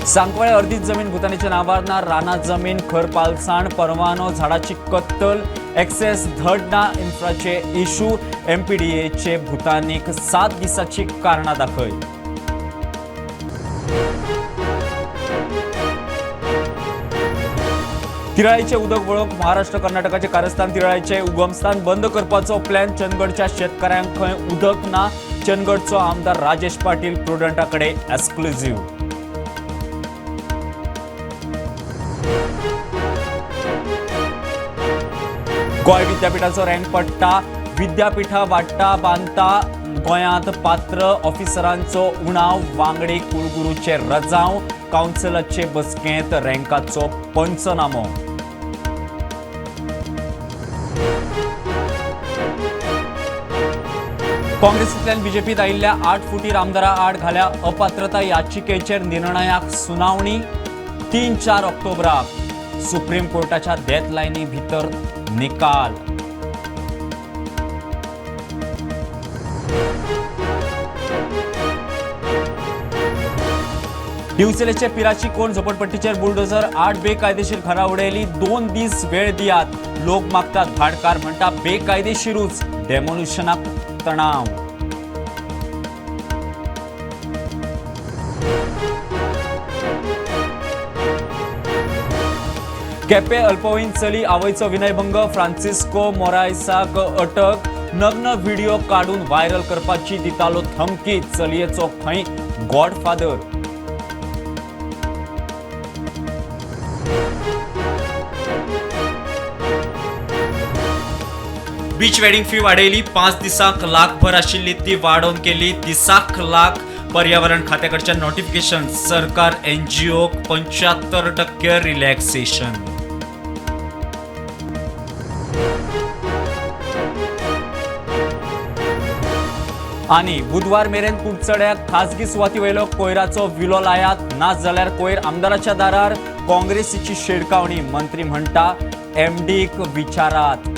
सांकवाळे अर्धीच जमीन भूतानीच्या नावार राना जमीन खरपालसाण परवानो झाडाची कत्तल एक्सेस धडना इन्फ्राचे इशू एमपीडीएचे भूतानीक 7 दिसाची कारणां दाखय। तिराळीचे उदक वळख महाराष्ट्र कर्नाटकाचे कारस्थान तिराळीचे उगमस्थान बंद करपाचो प्लॅन चंदगडच्या शेतकऱ्यांक खंय उदक ना चंदगडचो आमदार राजेश पाटील प्रुडंटाकडे एक्सक्लुझिव्ह। गोय विद्यापीठाचो रँक पडटा विद्यापीठा वाडटा बांदता गोंयांत पात्र ऑफिसरांचो उणाव वांगडी कुलगुरूचे रजाव कावन्सिलाचे बसकेंत रँकाचो पंचनामो। काँग्रेसींतल्यान बीजेपीत आयिल्ल्या 8 फुटीर आमदारा आड घाल्या अपात्रता याचिकेचेर निर्णयाक सुनावणी 3-4 ऑक्टोबराक सुप्रीम कोर्टाच्या डेडलायनी भितर निकाल। दिवचलेचे पिराची कोण झोपडपट्टीचेर बुलडोजर 8 बेकायदेशीर घरां उडयली 2 दीस वेळ दियात लोक मागतात भाडकार म्हणटा बेकायदेशीरूच डेमोल्युशनाक तणाव। केपें अल्पवयीन चली आवयचो विनयभंग फ्रांसिस्को मोरायसाक अटक नग्न व्हिडिओ काढून व्हायरल करपाची दितालो धमकी चलयेचो खंय गॉडफादर। बीच वेडिंग फी वाडयली 5 दिसांक लाखभर आशिल्ली ती वाडोवन केली दिसाक लाख। पर्यावरण खात्याकडच्यान नोटिफिकेशन सरकार एनजीओक 75% रिलॅक्सेशन। आनी बुधवार मेरेन कुडचड्याक खासगी सुवाती वयलो कोयराचो विलो लायात ना जाल्यार कोयर आमदाराच्या दारार काँग्रेसीची शिडकावणी मंत्री म्हणटा एमडीक विचारात।